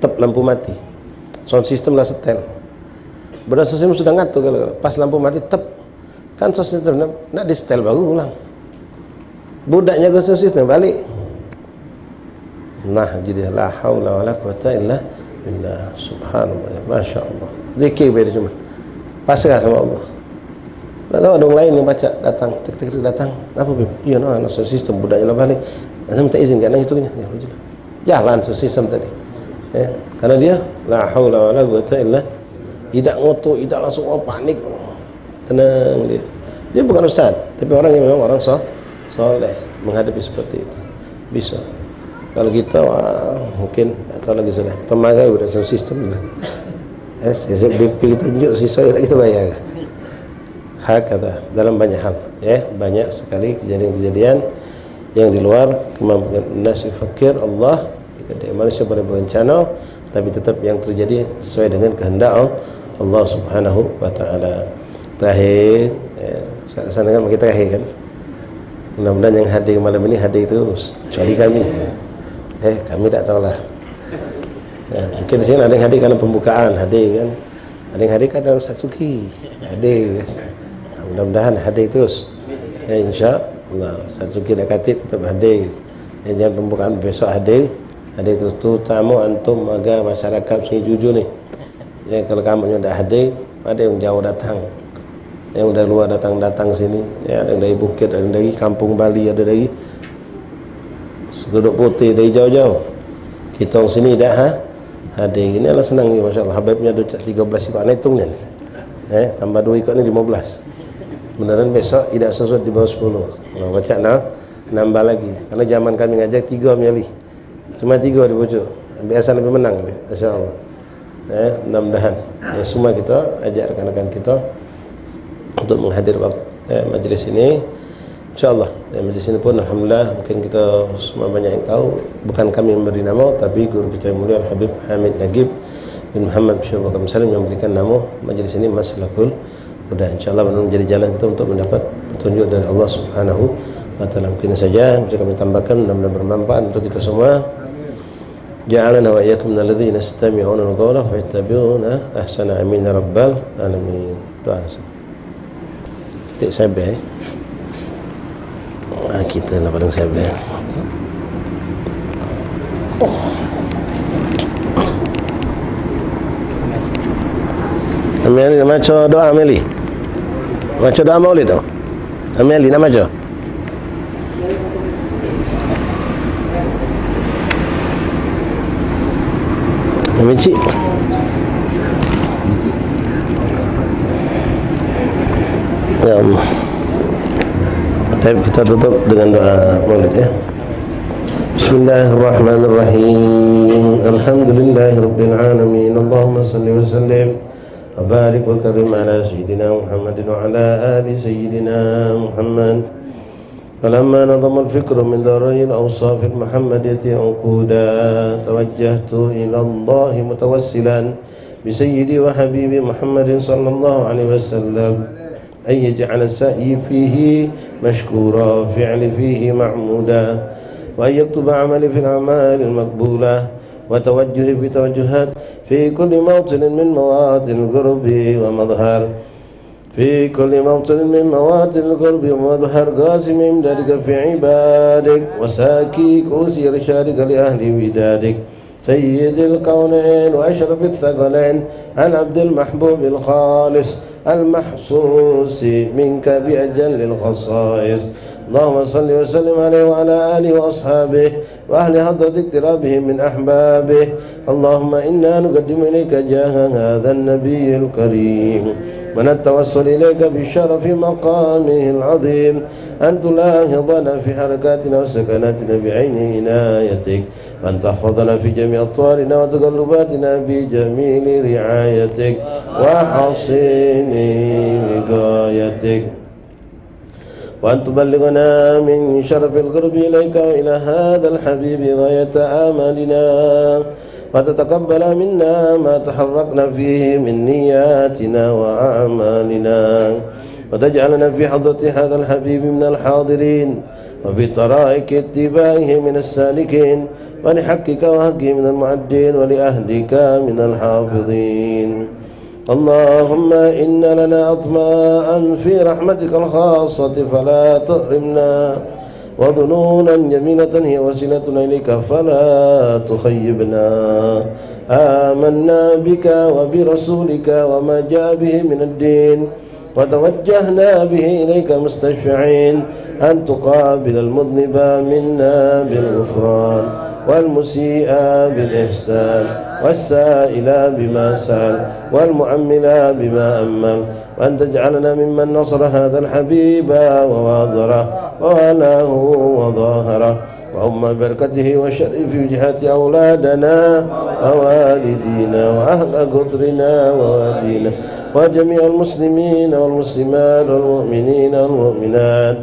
tep lampu mati. Sound system lah setel. Benar sistem sudah ngatur kalau pas lampu mati tep. Kan sound system nak di setel baru ulang. Budaknya ke sound system balik. Nah, jadi la haula wala quwata illa billah. Subhanallah. Masya-Allah. Zikir beda cuma. Pasrah sama Allah. Tak tahu ada orang lain yang baca datang, tik datang. Apa beb? Ya no, sound system budaknya lah balik. Anda minta izin kan hitungnya. Ya sudah. Jalan sound system tadi. Karena dia la haula wala quwata illa, tidak ngotot, tidak langsung panik. Tenang dia. Dia bukan ustaz, tapi orang yang memang orang soleh menghadapi seperti itu. Bisa. Kalau kita mungkin tak tahu lagi sudah. Kita marah pada sistem itu. SBP kita tunjuk sisa kita bayar. Hak kata dalam banyak hal, banyak sekali kejadian-kejadian yang di luar kemampuan nasi fakir Allah. Manusia pada berencana, tapi tetap yang terjadi sesuai dengan kehendak Allah Subhanahu wa taala. Terakhir, saya kesankan kita terakhir kan. Mudah-mudahan yang hadir malam ini hadir terus. Kecuali kami. Kami tak tahulah. Mungkin di sini ada yang hadir karena pembukaan, hadir kan. Ada yang hadir karena Ustaz Suki. Hadir. Mudah-mudahan hadir terus. Insya-Allah Ustaz Suki dah kata tetap hadir. Yang pembukaan besok hadir terutama antum agar masyarakat sini jujur ni. Ya, kalau kamu yang dah hadir, ada yang jauh datang, yang dari luar datang sini, ya, ada yang dari bukit, ada yang dari kampung Bali, ada dari Seguduk Putih, dari jauh-jauh. Kita orang sini dah hadir. Ini adalah senang ni, masya Allah. Habibnya ada 13 ikut, hitungnya ni. Tambah 2 ikut ni 15. Beneran besok tidak sesuai di bawah 10. Kalau baca nambah lagi. Karena zaman kami ngajar 3 menyalih. Cuma 3 di pucuk. Biasa lebih menang, masya Allah. Mudah-mudahan semua kita ajak rekan-rekan kita untuk menghadir majlis ini, insyaallah. Majlis ini pun alhamdulillah mungkin kita semua banyak yang tahu, bukan kami memberi nama, tapi guru kita yang mulia Al-Habib Hamid Nagib bin Muhammad bin Syabakar Salim yang memberikan nama majlis ini Maslakul Huda. Insyaallah menjadi jalan kita untuk mendapat petunjuk dari Allah Subhanahu wa taala. Mungkin saja bisa kami tambahkan, mudah-mudahan bermanfaat untuk kita semua. Ja'alana wa iyyakum minal ladzina yastami'una al-qawla fayattabi'una ahsana. Amin ya rabbal alamin. Doa. Tik sabar. Kita nak paling sabar. Ameli nak baca doa Ameli. Baca doa Maulid tu. Ameli nak baca. Ameci. Ya Allah. Baik, kita tutup dengan doa Maulid ya. Bismillahirrahmanirrahim. Alhamdulillahirabbil alamin. Allahumma shalli wa sallim wa barik wa karim ala sayyidina Muhammadin wa ala ali sayyidina Muhammad. فلما نظم الفكر من ذري الأوصاف المحمدية عقودا توجهت إلى الله متوسلا بسيدي وحبيبي محمد صلى الله عليه وسلم أن يجعل السعي فيه مشكورا فعل فيه معمودا وأن يكتب عملي في الأعمال المقبولة وتوجهي في توجهات في كل موطن من مواطن القرب ومظهر في كل موطن من مواطن القرب ومظهر قاسم إمدادك في عبادك وساكيك أسير شارك لأهل ودادك سيد الكونين وأشرف الثقلين العبد المحبوب الخالص المحصوص منك بأجل الخصائص. اللهم صل وسلم عليه وعلى آله وأصحابه وأهل حضرة اقترابه من أحبابه. اللهم إنا نقدم إليك جاه هذا النبي الكريم ونتوسل إليك بشرف مقامه العظيم أن تلاحظنا في حركاتنا وسكناتنا بعين عنايتك وأن تحفظنا في جميع أطوارنا وتقلباتنا بجميل رعايتك وحصين وقايتك وأن تبلغنا من شرف القرب إليك وإلى هذا الحبيب غاية آمالنا وتتقبل منا ما تحركنا فيه من نياتنا وأعمالنا وتجعلنا في حضرة هذا الحبيب من الحاضرين وفي طرائق اتباعه من السالكين ولحقك وحقه من المعدين ولأهلك من الحافظين. اللهم إن لنا أطماء في رحمتك الخاصة فلا تحرمنا وظنونا جميلة هي وسيلتنا إليك فلا تخيبنا. آمنا بك وبرسولك وما جاء به من الدين وتوجهنا به إليك مستشفعين أن تقابل المذنب منا بالغفران والمسيء بالإحسان والسائل بما سأل والمؤمل بما أمل وأن تجعلنا ممن نصر هذا الحبيب وواظره ووالاه وظاهره وهم بركته وشرف وجهات أولادنا ووالدينا وأهل قطرنا ووالدينا وجميع المسلمين والمسلمات والمؤمنين والمؤمنات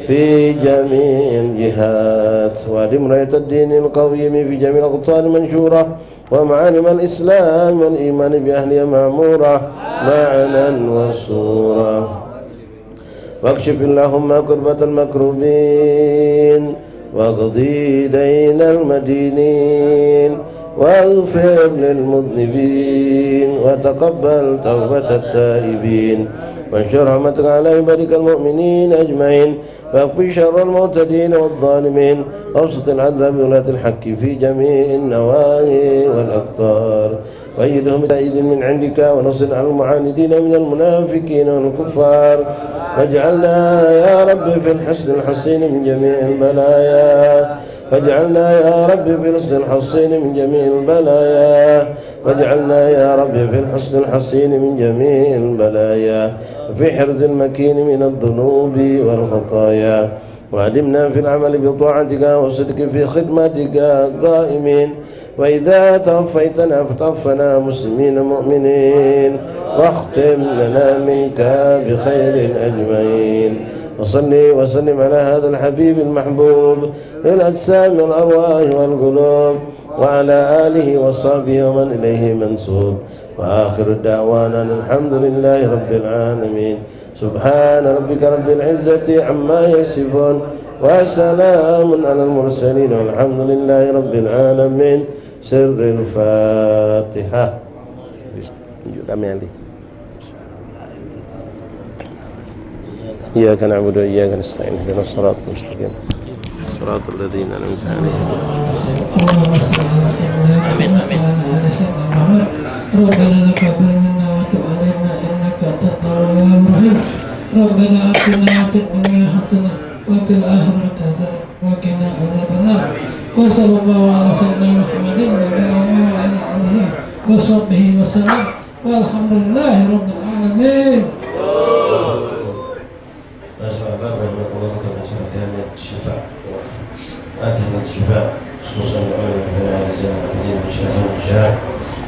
في جميع الجهات وأدم راية الدين القويم في جميع الأقطار المنشورة ومعالم الإسلام والإيمان بأهلها معمورة معنا وصورة. واكشف اللهم كربة المكروبين واقضي دين المدينين واغفر للمذنبين وتقبل توبة التائبين وانشر رحمتك على عبادك المؤمنين أجمعين فاكفي شر المعتدين والظالمين وابسط العدل بولاة الحق في جميع النواحي والأقطار وأيدهم بتأييد من عندك ونصر على المعاندين من المنافقين والكفار واجعلنا يا رب في الحسن الحصين من جميع البلايا واجعلنا يا رب في الحسن الحصين من جميع البلايا واجعلنا يا رب في الحسن الحصين من جميع البلايا وفي حرز المكين من الذنوب والخطايا وأدمنا في العمل بطاعتك وصدق في خدمتك قائمين وإذا توفيتنا فتوفنا مسلمين مؤمنين واختم لنا منك بخير أجمعين وصلي وسلم على هذا الحبيب المحبوب للأجسام والأرواح والقلوب وعلى آله وصحبه ومن إليه منسوب وآخر دعوانا الحمد لله رب العالمين سبحان ربك رب العزة عما يصفون وسلام على المرسلين والحمد لله رب العالمين. سر الفاتحة. إياك نعبد وإياك نستعين اهدنا الصراط المستقيم صراط الذين أنعمت عليهم. آمين آمين. ربنا تقبل منا وتب علينا إنك أنت التواب الرحيم. ربنا آتنا في الدنيا حسنة وفي الآخرة حسنة وقنا عذاب النار. وصلى الله على سيدنا محمد وعلى آله وصحبه وسلم والحمد لله رب العالمين. الشفاء آتنا الشفاء خصوصا العلماء في الزين والشهر والشهر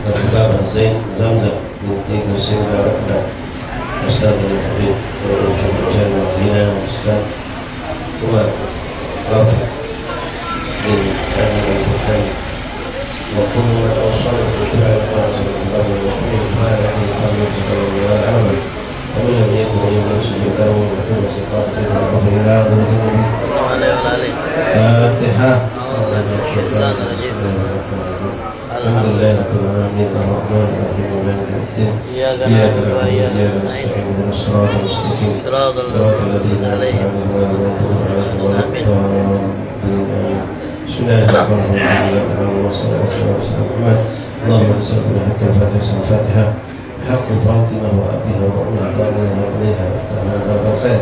والكتاب الزين زمزم من تين وسين ورقنا أستاذ الحبيب والشيخ حسين وفينا والأستاذ هو رافع من علم البركان وكل ما أوصل بالفعل القاسم الله والرحيم ما يحيي قام يتكلم ولا العمل ومن لم يكن يملك سجده ويحب صفاته ويعرف إلى الفاتحة. الحمد لله رب العالمين الرحمن الرحيم مالك يوم الدين إياك نعبد وإياك نستعين اهدنا الصراط المستقيم صراط الذين أنعمت عليهم غير المغضوب عليهم ولا الضالين. بسم الله الرحمن الرحيم والصلاة والسلام على محمد. اللهم نسألك من حق الفاتحة حق فاطمة وأبيها وأمها قالوا عليها وافتح لنا باب الخير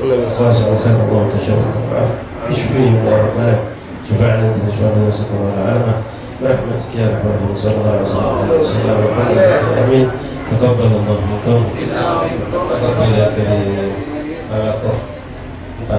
كل من قاسى الخير اللهم تشفع اشفيه يا ربنا شفاعنا انت تشفع نفسك ولا علمه برحمتك يا رحمن صلى الله عليه وسلم. امين. تقبل الله